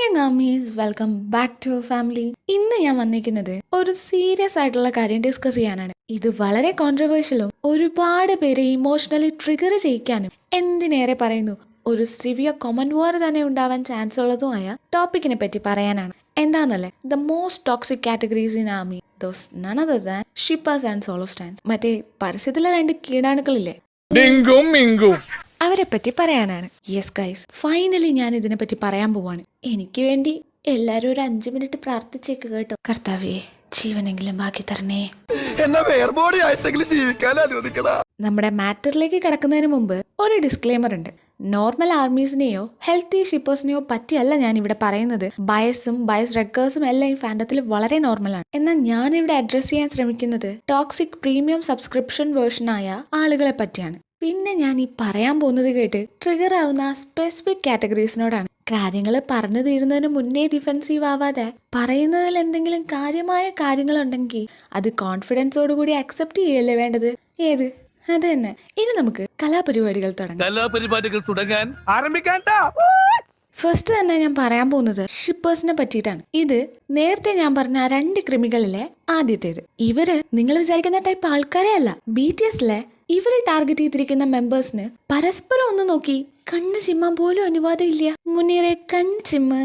Young armies welcome back to family. ഇന്ന് ഞാൻ വന്നിരിക്കുന്നത് ഒരു സീരിയസ് ആയിട്ടുള്ള കാര്യം ഡിസ്കസ് ചെയ്യാനാണ്. ഇത് വളരെ കോൺട്രവേഴ്ഷ്യലും ഒരുപാട് പേരെ ഇമോഷണലി ട്രിഗർ ചെയ്യിക്കാനും എന്തിനേറെ പറയുന്നു ഒരു സിവിയർ കമന്റ് വാർ തന്നെ ഉണ്ടാവാൻ ചാൻസ് ഉള്ളതുമായ ടോപ്പിക്കിനെ പറ്റി പറയാനാണ്. എന്താന്നല്ലേ, the most toxic categories in army, those none other than shippers and solo stans. മറ്റേ പരസ്യത്തിലെ രണ്ട് കീടാണുക്കളില്ലേ, അവരെ പറ്റി പറയാനാണ്. യെസ് ഗൈസ്, ഫൈനലി ഞാൻ ഇതിനെ പറ്റി പറയാൻ പോവാണ്. എനിക്ക് വേണ്ടി എല്ലാരും ഒരു 5 മിനിറ്റ് പ്രാർത്ഥിച്ചേക്ക് കേട്ടോ. കർത്താവേ, ജീവനെങ്കിലും ബാക്കി തരണേ. നമ്മുടെ മാറ്ററിലേക്ക് കടക്കുന്നതിന് മുമ്പ് ഒരു ഡിസ്ക്ലെയിമർ ഉണ്ട്. നോർമൽ ആർമീസിനെയോ ഹെൽത്തി ഷിപ്പേഴ്സിനെയോ പറ്റിയല്ല ഞാൻ ഇവിടെ പറയുന്നത്. ബയസും ബയസ് റെക്കേഴ്സും എല്ലാം ഈ ഫാൻഡത്തിൽ വളരെ നോർമലാണ്. എന്നാൽ ഞാൻ ഇവിടെ അഡ്രസ് ചെയ്യാൻ ശ്രമിക്കുന്നത് ടോക്സിക് പ്രീമിയം സബ്സ്ക്രിപ്ഷൻ വേർഷനായ ആളുകളെ പറ്റിയാണ്. പിന്നെ ഞാൻ ഈ പറയാൻ പോകുന്നത് കേട്ട് ട്രിഗർ ആവുന്ന സ്പെസിഫിക് കാറ്റഗറീസിനോടാണ്. കാര്യങ്ങൾ പറഞ്ഞു തീരുന്നതിന് മുന്നേ ഡിഫെൻസീവ് ആവാതെ പറയുന്നതിൽ എന്തെങ്കിലും കാര്യമായ കാര്യങ്ങളുണ്ടെങ്കിൽ അത് കോൺഫിഡൻസോടുകൂടി അക്സെപ്റ്റ് ചെയ്യല്ലേ വേണ്ടത്. ഏത് അത് തന്നെ. ഇനി നമുക്ക് കലാപരിപാടികൾ തുടങ്ങാൻ ആരംഭിക്കാൻ. ഫസ്റ്റ് തന്നെ ഞാൻ പറയാൻ പോകുന്നത് ഷിപ്പേഴ്സിനെ പറ്റിയിട്ടാണ്. ഇത് നേരത്തെ ഞാൻ പറഞ്ഞ 2 കൃമികളിലെ ആദ്യത്തേത്. ഇവര് നിങ്ങൾ വിചാരിക്കുന്ന ടൈപ്പ് ആൾക്കാരെ അല്ല. BTSലെ ഇവരെ ടാർഗറ്റ് ചെയ്തിരിക്കുന്ന മെമ്പേഴ്സിന് പരസ്പരം ഒന്ന് നോക്കി കണ്ണ് ചിമ്മാൻ പോലും അനുവാദം ഇല്ല. മുന്നേറെ കണ്ണ് ചിമ്മ്,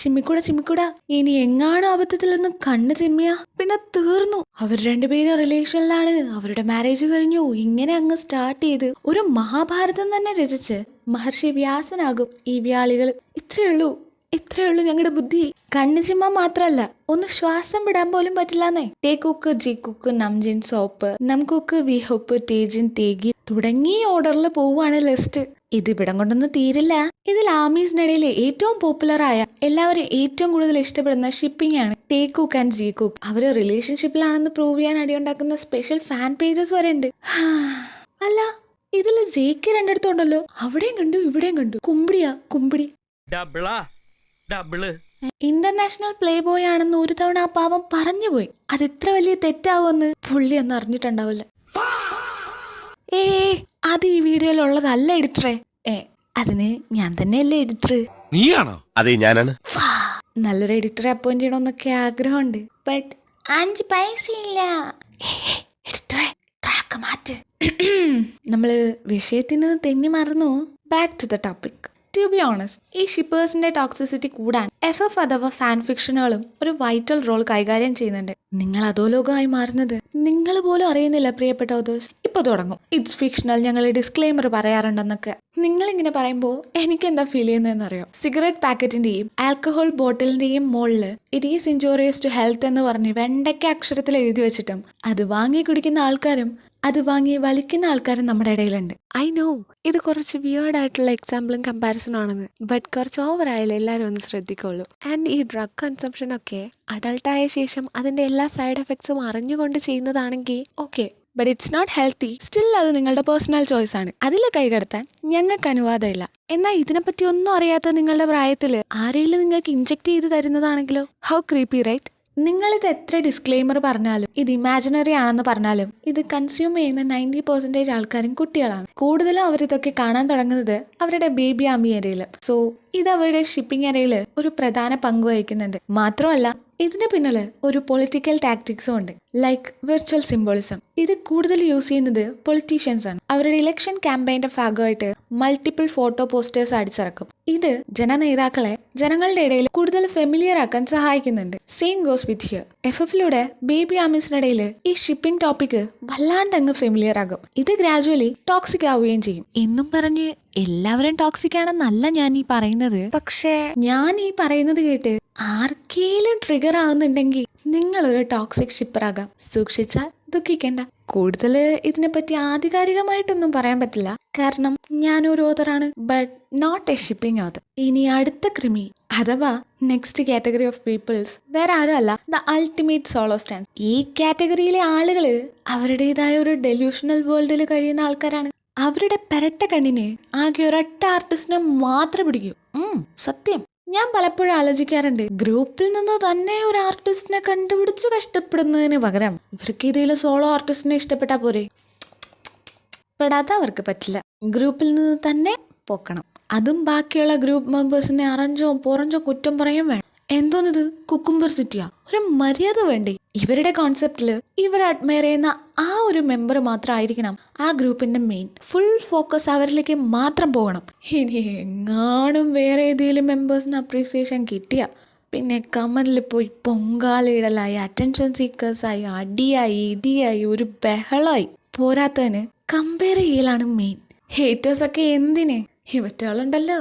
ചിമ്മിക്കൂടാ. ഇനി എങ്ങാണോ അബദ്ധത്തിലൊന്നും കണ്ണ് ചിമ്മിയ പിന്നെ തീർന്നു. അവർ 2 പേരും റിലേഷനിലാണ്, അവരുടെ മാരേജ് കഴിഞ്ഞു. ഇങ്ങനെ അങ്ങ് സ്റ്റാർട്ട് ചെയ്ത് ഒരു മഹാഭാരതം തന്നെ രചിച്ച് മഹർഷി വ്യാസനാകും ഈ വ്യാളികൾ. ഇത്രയുള്ളൂ ഞങ്ങളുടെ ബുദ്ധി. കണ്ണ് ചിമ്മാൻ മാത്രല്ല, ഒന്ന് ശ്വാസം വിടാൻ പോലും പറ്റില്ലാന്നേ. ടേ കുക്ക്, ജി കുക്ക്, നംജിൻ സോപ്പ്, നം കുക്ക്, വി ഹോപ്പ്, ടേജിൻ, തേഗി തുടങ്ങിയ ഓർഡറിൽ പോവുകയാണ് ലിസ്റ്റ്. ഇത് ഇവിടം കൊണ്ടൊന്നും തീരില്ല. ഇതിൽ ആർമീസിനിടയിൽ ഏറ്റവും പോപ്പുലർ ആയ, എല്ലാവരും ഏറ്റവും കൂടുതൽ ഇഷ്ടപ്പെടുന്ന ഷിപ്പിംഗ് ആണ് ടേ കുക്ക് ആൻഡ് ജി കുക്ക്. അവര് റിലേഷൻഷിപ്പിലാണെന്ന് പ്രൂവ് ചെയ്യാൻ അടിയുണ്ടാക്കുന്ന സ്പെഷ്യൽ ഫാൻ പേജസ് വരെ ഉണ്ട്. അല്ല, ഇതിൽ ജെയ്ക്ക് 2 ഉണ്ടല്ലോ. അവിടെയും കണ്ടു ഇവിടെയും കണ്ടു. കുമ്പിടി. ഇന്റർനാഷണൽ പ്ലേ ബോയ് ആണെന്ന് ഒരു തവണ ആ പാവം പറഞ്ഞുപോയി. അത് ഇത്ര വലിയ തെറ്റാവുമെന്ന് പുള്ളി ഒന്നും അറിഞ്ഞിട്ടുണ്ടാവില്ല. അത് ഈ വീഡിയോയിലുള്ളതല്ല എഡിറ്ററെ. അതിന് ഞാൻ തന്നെയല്ലേ എഡിറ്റർ. നീയാണോ? അതെ, ഞാനാണ്. നല്ലൊരു എഡിറ്ററെ അപ്പോയിന്റ് ചെയ്യണമെന്നൊക്കെ ആഗ്രഹമുണ്ട്. ബട്ട് 5 പൈസ ഇല്ല. എഡിറ്ററെ ട്രാക്ക് മാറ്റ്. നമ്മള് വിഷയത്തിൽ നിന്ന് തെന്നി മറന്നു. Back to the topic. To be honest, ഈ ഷിപ്പേഴ്സിന്റെ ടോക്സിസിറ്റി കൂടാൻ FF അഥവാ ഫാൻ ഫിക്ഷനുകളും ഒരു വൈറ്റൽ റോൾ കൈകാര്യം ചെയ്യുന്നുണ്ട്. നിങ്ങൾ അധോലോകമായി മാറുന്നത് നിങ്ങൾ പോലും അറിയുന്നില്ല പ്രിയപ്പെട്ട ഓതേഴ്സ്. ഇപ്പൊ തുടങ്ങും ഇറ്റ്സ് ഫിക്ഷണൽ, ഞങ്ങൾ ഡിസ്ക്ലെയിമർ പറയാറുണ്ടെന്നൊക്കെ. നിങ്ങളിങ്ങനെ പറയുമ്പോൾ എനിക്ക് എന്താ ഫീൽ ചെയ്യുന്നതെന്നറിയോ? സിഗരറ്റ് പാക്കറ്റിന്റെയും ആൽക്കഹോൾ ബോട്ടിലിന്റെയും മുകളില് it is injurious to health എന്ന് പറഞ്ഞ് വെണ്ടയ്ക്ക അക്ഷരത്തിൽ എഴുതി വെച്ചിട്ടും അത് വാങ്ങി കുടിക്കുന്ന ആൾക്കാരും അത് വാങ്ങി വലിക്കുന്ന ആൾക്കാരും നമ്മുടെ ഇടയിലുണ്ട്. ഐ നോ ഇത് കുറച്ച് വിയേർഡ് ആയിട്ടുള്ള എക്സാമ്പിളും കമ്പാരിസണും ആണെന്ന്. ബട്ട് കുറച്ച് ഓവർ ആയാലും എല്ലാവരും ഒന്ന് ശ്രദ്ധിക്കുള്ളൂ. ആൻഡ് ഈ ഡ്രഗ് കൺസംഷൻ ഒക്കെ അഡൾട്ടായ ശേഷം അതിന്റെ എല്ലാ സൈഡ് എഫക്ട്സും അറിഞ്ഞുകൊണ്ട് ചെയ്യുന്നതാണെങ്കിൽ okay, but it's not healthy. Still അത് നിങ്ങളുടെ പേഴ്സണൽ ചോയ്സ് ആണ്. അതിൽ കൈകടത്താൻ ഞങ്ങൾക്ക് അനുവാദമില്ല. എന്നാൽ ഇതിനെപ്പറ്റി ഒന്നും അറിയാത്ത നിങ്ങളുടെ പ്രായത്തിൽ ആരെങ്കിലും നിങ്ങൾക്ക് ഇൻജെക്ട് ചെയ്ത് തരുന്നതാണെങ്കിലോ, ഹൗ ക്രീപ്പി റൈറ്റ്? നിങ്ങളിത് എത്ര ഡിസ്ക്ലെയിമർ പറഞ്ഞാലും, ഇത് ഇമാജിനറി ആണെന്ന് പറഞ്ഞാലും, ഇത് കൺസ്യൂം ചെയ്യുന്ന 90% ആൾക്കാരും കുട്ടികളാണ്. കൂടുതലും അവരിതൊക്കെ കാണാൻ തുടങ്ങുന്നത് അവരുടെ ബേബി ആർമി ഏരിയയിൽ. സോ ഇത് അവരുടെ ഷിപ്പിംഗ് ഏരിയയിൽ ഒരു പ്രധാന പങ്ക് വഹിക്കുന്നുണ്ട്. മാത്രമല്ല ഇതിന് പിന്നില് ഒരു പൊളിറ്റിക്കൽ ടാക്ടിക്സും ഉണ്ട്, ലൈക്ക് വിർച്വൽ സിംബോളിസം. ഇത് കൂടുതൽ യൂസ് ചെയ്യുന്നത് പൊളിറ്റീഷ്യൻസ് ആണ്. അവരുടെ ഇലക്ഷൻ ക്യാമ്പയിന്റെ ഭാഗമായിട്ട് മൾട്ടിപ്പിൾ ഫോട്ടോ പോസ്റ്റേഴ്സ് അടിച്ചിറക്കും. ഇത് ജനനേതാക്കളെ ജനങ്ങളുടെ ഇടയിൽ കൂടുതൽ ഫെമിലിയർ ആക്കാൻ സഹായിക്കുന്നുണ്ട്. Same goes with here. FFലൂടെ ബേബി ആർമീസിനിടയിൽ ഈ ഷിപ്പിംഗ് ടോപ്പിക് വല്ലാണ്ടങ്ങ് ഫെമിലിയർ ആകും. ഇത് ഗ്രാജുവലി ടോക്സിക് ആവുകയും ചെയ്യും. എന്നും പറഞ്ഞ് എല്ലാവരും ടോക്സിക് ആണെന്നല്ല ഞാൻ ഈ പറയുന്നത്. പക്ഷേ ഞാൻ ഈ പറയുന്നത് കേട്ട് ആർക്കേലും ട്രിഗർ ആവുന്നുണ്ടെങ്കിൽ നിങ്ങളൊരു ടോക്സിക് ഷിപ്പറാകാം. സൂക്ഷിച്ചാൽ ദുഃഖിക്കണ്ട. കൂടുതൽ ഇതിനെപ്പറ്റി ആധികാരികമായിട്ടൊന്നും പറയാൻ പറ്റില്ല, കാരണം ഞാനൊരു ഓതറാണ്, but not a shipping author. ഇനി അടുത്ത ക്രിമി അഥവാ നെക്സ്റ്റ് കാറ്റഗറി ഓഫ് പീപ്പിൾസ് വേറെ ആരുമല്ല, ദ അൾട്ടിമേറ്റ് സോളോ സ്റ്റാൻഡ്. ഈ കാറ്റഗറിയിലെ ആളുകള് അവരുടേതായ ഒരു ഡെലൂഷണൽ വേൾഡിൽ കഴിയുന്ന ആൾക്കാരാണ്. അവരുടെ പെരട്ട കണ്ണിന് ആകെ ഒരൊറ്റ ആർട്ടിസ്റ്റിനെ മാത്രം പിടിക്കൂ. സത്യം. ഞാൻ പലപ്പോഴും ആലോചിക്കാറുണ്ട്, ഗ്രൂപ്പിൽ നിന്ന് തന്നെ ഒരു ആർട്ടിസ്റ്റിനെ കണ്ടുപിടിച്ച് കഷ്ടപ്പെടുന്നതിന് പകരം ഇവർക്ക് ഏതെങ്കിലും സോളോ ആർട്ടിസ്റ്റിനെ ഇഷ്ടപ്പെട്ടാൽ പോരെ. പെടാതെ അവർക്ക് പറ്റില്ല. ഗ്രൂപ്പിൽ നിന്ന് തന്നെ പോക്കണം. അതും ബാക്കിയുള്ള ഗ്രൂപ്പ് മെമ്പേഴ്സിനെ അറഞ്ചോ പൊറഞ്ചോ കുറ്റം പറയാൻ വേണം. എന്തോന്നിത് കുക്കുംബർ സിറ്റിയാ? ഒരു മര്യാദ വേണ്ടേ? ഇവരുടെ കോൺസെപ്റ്റില് ഇവർ അഡ്മയർ ചെയ്യുന്ന ആ ഒരു മെമ്പർ മാത്രമായിരിക്കണം ആ ഗ്രൂപ്പിന്റെ മെയിൻ. ഫുൾ ഫോക്കസ് അവരിലേക്ക് മാത്രം പോകണം. ഇനി എങ്ങാനും വേറെ ഏതെങ്കിലും മെമ്പേഴ്സിന് അപ്രീസിയേഷൻ കിട്ടിയ പിന്നെ കമന്റിൽ പോയി പൊങ്കാലയിടലായി, അറ്റൻഷൻ സീക്കേഴ്സായി, അടിയായി ഇടിയായി ഒരു ബഹളായി. പോരാത്തതിന് കമ്പയർ ചെയ്യലാണ് മെയിൻ. ഹേറ്റേഴ്സൊക്കെ എന്തിന്? ഇവറ്റാളുണ്ടല്ലോ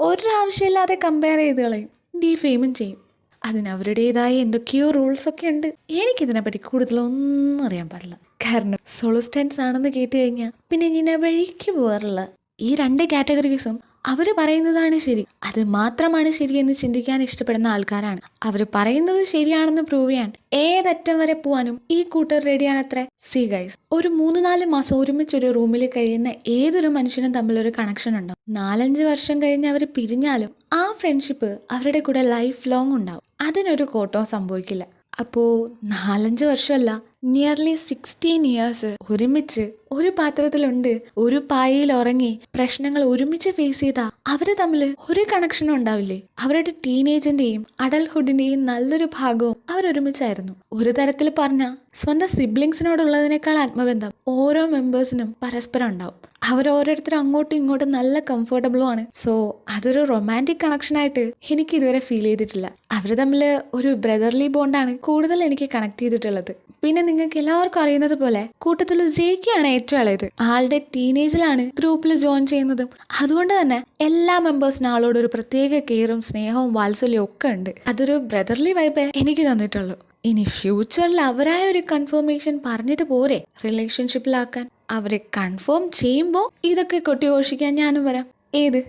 ഒരാവശ്യമില്ലാതെ കമ്പയർ ചെയ്ത് കളയും, ഡീഫെയിമും ചെയ്യും. അതിന് അവരുടേതായ എന്തൊക്കെയോ റൂൾസ് ഒക്കെ ഉണ്ട്. എനിക്കിതിനെപ്പറ്റി കൂടുതലൊന്നും അറിയാൻ പാടില്ല. കാരണം സോളോ സ്റ്റാൻസ് ആണെന്ന് കേട്ട് കഴിഞ്ഞാൽ പിന്നെ ഞാൻ വഴിക്ക് പോകാറില്ല. ഈ 2 കാറ്റഗറീസും അവർ പറയുന്നതാണ് ശരി, അത് മാത്രമാണ് ശരിയെന്ന് ചിന്തിക്കാൻ ഇഷ്ടപ്പെടുന്ന ആൾക്കാരാണ്. അവർ പറയുന്നത് ശരിയാണെന്ന് പ്രൂവ് ചെയ്യാൻ ഏതറ്റം വരെ പോവാനും ഈ കൂട്ടർ റെഡിയാണത്രേ. സീ ഗൈസ്, ഒരു 3-4 മാസം ഒരുമിച്ചൊരു റൂമിൽ കഴിയുന്ന ഏതൊരു മനുഷ്യനും തമ്മിലൊരു കണക്ഷൻ ഉണ്ടാവും. 4-5 വർഷം കഴിഞ്ഞ് അവർ പിരിഞ്ഞാലും ആ ഫ്രണ്ട്ഷിപ്പ് അവരുടെ കൂടെ ലൈഫ് ലോങ് ഉണ്ടാവും. അതിനൊരു കോട്ടവും സംഭവിക്കില്ല. അപ്പോൾ 4-5 വർഷമല്ല, നിയർലി 16 ഇയേഴ്സ് ഒരുമിച്ച് ഒരു പാത്രത്തിലുണ്ട്, ഒരു പായയിൽ ഉറങ്ങി പ്രശ്നങ്ങൾ ഒരുമിച്ച് ഫേസ് ചെയ്താ അവര് തമ്മിൽ ഒരു കണക്ഷനും ഉണ്ടാവില്ലേ? അവരുടെ ടീനേജിന്റെയും അഡൽഹുഡിന്റെയും നല്ലൊരു ഭാഗവും അവരൊരുമിച്ചായിരുന്നു. ഒരു തരത്തിൽ പറഞ്ഞാൽ സ്വന്തം സിബ്ലിങ്സിനോടുള്ളതിനേക്കാൾ ആത്മബന്ധം ഓരോ മെമ്പേഴ്സിനും പരസ്പരം ഉണ്ടാവും. അവരോരോരുത്തരും അങ്ങോട്ടും ഇങ്ങോട്ടും നല്ല കംഫർട്ടബിളും ആണ്. സോ അതൊരു റൊമാൻറ്റിക് കണക്ഷനായിട്ട് എനിക്ക് ഇതുവരെ ഫീൽ ചെയ്തിട്ടില്ല. അവർ തമ്മിൽ ഒരു ബ്രദർലി ബോണ്ടാണ് കൂടുതൽ എനിക്ക് കണക്ട് ചെയ്തിട്ടുള്ളത്. പിന്നെ നിങ്ങൾക്ക് എല്ലാവർക്കും അറിയുന്നത് പോലെ കൂട്ടത്തിൽ ജെയ്ക്കാണ് ഏറ്റവും ഇളയത്. ആളുടെ ടീനേജിലാണ് ഗ്രൂപ്പിൽ ജോയിൻ ചെയ്യുന്നതും. അതുകൊണ്ട് തന്നെ എല്ലാ മെമ്പേഴ്സിനും ആളോട് ഒരു പ്രത്യേക കെയറും സ്നേഹവും വാത്സല്യവും ഒക്കെ ഉണ്ട്. അതൊരു ബ്രദർലി വൈബേ എനിക്ക് തന്നിട്ടുള്ളൂ. ഇനി ഫ്യൂച്ചറിൽ അവരായ ഒരു കൺഫർമേഷൻ പറഞ്ഞിട്ട് പോരെ റിലേഷൻഷിപ്പിലാക്കാൻ. അവരെ കൺഫേം ചെയ്യുമ്പോൾ ഇതൊക്കെ കൊട്ടിഘോഷിക്കാൻ ഞാനും വരാം. ഏത്?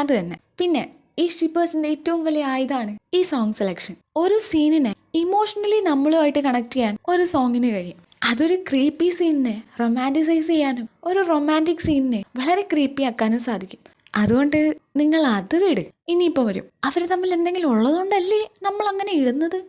അത് തന്നെ. പിന്നെ ഈ ഷിപ്പേഴ്സിന്റെ ഏറ്റവും വലിയ ആയുധമാണ് ഈ സോങ് സെലക്ഷൻ. ഒരു സീനിനെ ഇമോഷണലി നമ്മളുമായിട്ട് കണക്ട് ചെയ്യാൻ ഒരു സോങ്ങിന് കഴിയും. അതൊരു ക്രീപ്പി സീനിനെ റൊമാൻറ്റിസൈസ് ചെയ്യാനും ഒരു റൊമാൻറ്റിക് സീനിനെ വളരെ ക്രീപ്പി ആക്കാനും സാധിക്കും. അതുകൊണ്ട് നിങ്ങൾ അത് വിട്. ഇനിയിപ്പോൾ വരും. അവർ തമ്മിൽ എന്തെങ്കിലും ഉള്ളതുകൊണ്ടല്ലേ നമ്മൾ അങ്ങനെ ഇടുന്നത്?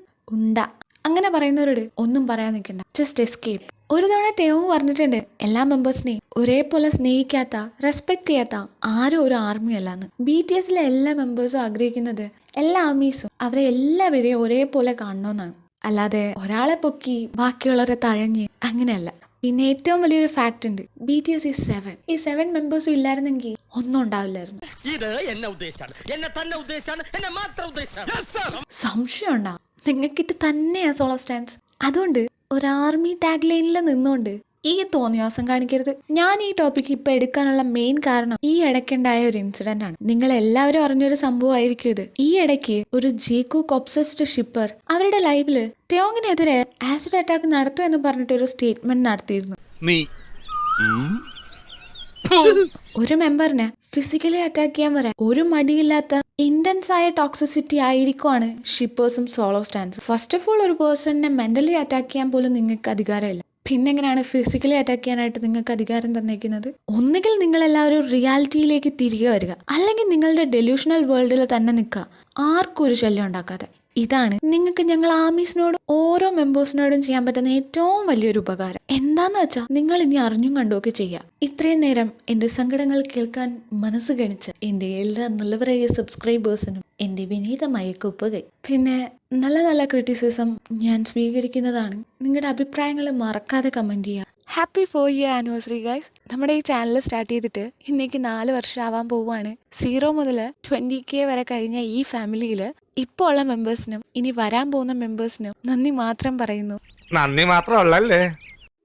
അങ്ങനെ പറയുന്നവരോട് ഒന്നും പറയാൻ നിൽക്കണ്ട, ജസ്റ്റ് എസ്കേപ്പ്. ഒരു തവണ ടെയോങ് പറഞ്ഞിട്ടുണ്ട്, എല്ലാ മെമ്പേഴ്സിനെയും ഒരേപോലെ സ്നേഹിക്കാത്ത, റെസ്പെക്ട് ചെയ്യാത്ത ആരും ഒരു ആർമി അല്ലാന്ന്. BTSലെ എല്ലാ മെമ്പേഴ്സും ആഗ്രഹിക്കുന്നത് എല്ലാ ആർമീസും അവരെ എല്ലാവരെയും ഒരേപോലെ കാണണമെന്നാണ്. അല്ലാതെ ഒരാളെ പൊക്കി ബാക്കിയുള്ളവരെ തഴഞ്ഞ് അങ്ങനെയല്ല. പിന്നെ ഏറ്റവും വലിയൊരു ഫാക്ട് ഉണ്ട്, BTS is 7. ഈ 7 മെമ്പേഴ്സും ഇല്ലായിരുന്നെങ്കിൽ ഒന്നും ഉണ്ടാവില്ലായിരുന്നു. സംശയം ഉണ്ടാവും നിങ്ങൾക്കിട്ട് തന്നെയാ സോളോ സ്റ്റാൻസ്. അതുകൊണ്ട് ഒരു ആർമി ടാഗ് ലൈനിൽ നിന്നുകൊണ്ട് ഈ തോന്നിയാസം കാണിക്കരുത്. ഞാൻ ഈ ടോപ്പിക് ഇപ്പൊ എടുക്കാനുള്ള മെയിൻ കാരണം ഈ ഇടയ്ക്കുണ്ടായ ഒരു ഇൻസിഡന്റ് ആണ്. നിങ്ങൾ എല്ലാവരും അറിഞ്ഞൊരു സംഭവമായിരിക്കും ഇത്. ഈ ഇടയ്ക്ക് ഒരു ജേക്കൂക്ക് ഒബ്സസ്ഡ് ഷിപ്പർ അവരുടെ ലൈവില് ടെയോങ്ങിനെതിരെ ആസിഡ് അറ്റാക്ക് നടത്തും എന്ന് പറഞ്ഞിട്ട് ഒരു സ്റ്റേറ്റ്മെന്റ് നടത്തിയിരുന്നു. ഒരു മെമ്പറിനെ ഫിസിക്കലി അറ്റാക്ക് ചെയ്യാൻ വരെ ഒരു മടിയില്ലാത്ത ഇന്റൻസ് ആയ ടോക്സിസിറ്റി ആയിരിക്കുവാണ് ഷിപ്പേഴ്സും solo stans. First of all, ഒരു പേഴ്സണിനെ മെന്റലി അറ്റാക്ക് ചെയ്യാൻ പോലും നിങ്ങൾക്ക് അധികാരമില്ല. പിന്നെ എങ്ങനെയാണ് ഫിസിക്കലി അറ്റാക്ക് ചെയ്യാനായിട്ട് നിങ്ങൾക്ക് അധികാരം തന്നേക്കുന്നത്? ഒന്നുകിൽ നിങ്ങളെല്ലാവരും റിയാലിറ്റിയിലേക്ക് തിരികെ വരിക, അല്ലെങ്കിൽ നിങ്ങളുടെ ഡെലൂഷണൽ വേൾഡിൽ തന്നെ നിൽക്കുക, ആർക്കും ഒരു ശല്യം ഉണ്ടാക്കാതെ. ഇതാണ് നിങ്ങൾക്ക് ഞങ്ങൾ ആർമീസിനോടും ഓരോ മെമ്പേഴ്സിനോടും ചെയ്യാൻ പറ്റുന്ന ഏറ്റവും വലിയൊരു ഉപകാരം. എന്താന്ന് വെച്ചാൽ നിങ്ങൾ ഇനി അറിഞ്ഞും കണ്ടുമൊക്കെ ചെയ്യുക. ഇത്രയും നേരം എൻ്റെ സങ്കടങ്ങൾ കേൾക്കാൻ മനസ്സ് ഗണിച്ച എൻ്റെ എല്ലാ നല്ലവരായ സബ്സ്ക്രൈബേഴ്സിനും എൻ്റെ വിനീതമായ കുപ്പകൈ. പിന്നെ നല്ല നല്ല ക്രിറ്റിസിസം ഞാൻ സ്വീകരിക്കുന്നതാണ്. നിങ്ങളുടെ അഭിപ്രായങ്ങൾ മറക്കാതെ കമൻറ്റ് ചെയ്യുക. Happy 4 year anniversary guys. നമ്മുടെ ഈ ചാനൽ സ്റ്റാർട്ട് ചെയ്തിട്ട് ഇന്നേക്ക് 4 വർഷം ആവാൻ പോവുകയാണ്. 0 മുതൽ 20K വരെ കഴിഞ്ഞ ഈ ഫാമിലിയിൽ ഇപ്പോൾ ഉള്ള മെമ്പേഴ്സിനും ഇനി വരാൻ പോകുന്ന മെമ്പേഴ്സിനും നന്ദി മാത്രം പറയുന്നു. നന്ദി മാത്രമല്ലേ,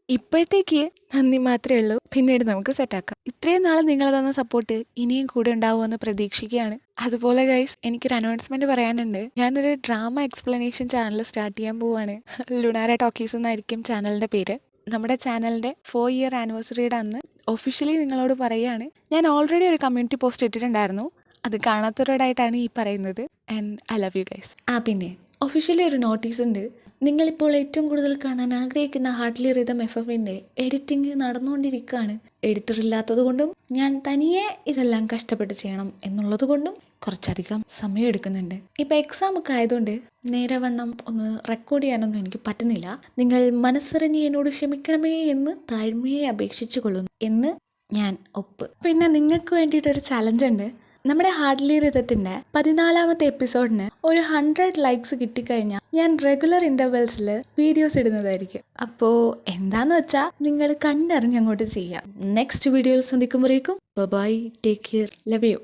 ഇപ്പോഴത്തേക്ക് നന്ദി മാത്രമേ ഉള്ളൂ. പിന്നീട് നമുക്ക് സെറ്റാക്കാം. ഇത്രയും നാൾ നിങ്ങൾ തന്ന സപ്പോർട്ട് ഇനിയും കൂടെ ഉണ്ടാവുമെന്ന് പ്രതീക്ഷിക്കുകയാണ്. അതുപോലെ ഗൈസ്, എനിക്കൊരു അനൗൺസ്മെന്റ് പറയാനുണ്ട്. ഞാനൊരു ഡ്രാമ എക്സ്പ്ലനേഷൻ ചാനൽ സ്റ്റാർട്ട് ചെയ്യാൻ പോവുകയാണ്. ലുണാര ടോക്കീസ് എന്നായിരിക്കും ചാനലിന്റെ പേര്. നമ്മുടെ ചാനലിന്റെ 4 year ആനിവേഴ്സറിയുടെ അന്ന് ഒഫീഷ്യലി നിങ്ങളോട് പറയുകയാണ്. ഞാൻ ഓൾറെഡി ഒരു കമ്മ്യൂണിറ്റി പോസ്റ്റ് ഇട്ടിട്ടുണ്ടായിരുന്നു, അത് കാണാത്തവരോടായിട്ടാണ് ഈ പറയുന്നത്. And I love you guys. പിന്നെ ഒഫീഷ്യലി ഒരു നോട്ടീസ് ഉണ്ട്. നിങ്ങളിപ്പോൾ ഏറ്റവും കൂടുതൽ കാണാൻ ആഗ്രഹിക്കുന്ന ഹാർട്ട്ലി റിതം FFന്റെ എഡിറ്റിംഗ് നടന്നുകൊണ്ടിരിക്കുകയാണ്. എഡിറ്റർ ഇല്ലാത്തത് കൊണ്ടും ഞാൻ തനിയെ ഇതെല്ലാം കഷ്ടപ്പെട്ട് ചെയ്യണം എന്നുള്ളത് കൊണ്ടും കുറച്ചധികം സമയം എടുക്കുന്നുണ്ട്. ഇപ്പം എക്സാം ഒക്കെ ആയതുകൊണ്ട് നേരെ വണ്ണം ഒന്ന് റെക്കോർഡ് ചെയ്യാനൊന്നും എനിക്ക് പറ്റുന്നില്ല. നിങ്ങൾ മനസ്സറിഞ്ഞ് എന്നോട് ക്ഷമിക്കണമേ എന്ന് താഴ്മയെ അപേക്ഷിച്ചു കൊള്ളുന്നു എന്ന് ഞാൻ ഒപ്പ്. പിന്നെ നിങ്ങൾക്ക് വേണ്ടിയിട്ടൊരു ചലഞ്ച് ഉണ്ട്. നമ്മുടെ ഹാർഡ്ലി റിതത്തിന്റെ 14ാമത്തെ എപ്പിസോഡിന് ഒരു 100 ലൈക്സ് കിട്ടിക്കഴിഞ്ഞാൽ ഞാൻ റെഗുലർ ഇന്റർവെൽസിൽ വീഡിയോസ് ഇടുന്നതായിരിക്കും. അപ്പോ എന്താന്ന് വെച്ചാ നിങ്ങൾ കണ്ടറിഞ്ഞ് അങ്ങോട്ട് ചെയ്യാം. നെക്സ്റ്റ് വീഡിയോയിൽ സന്ധിക്കുമ്പോഴേക്കും bye, take care, love U.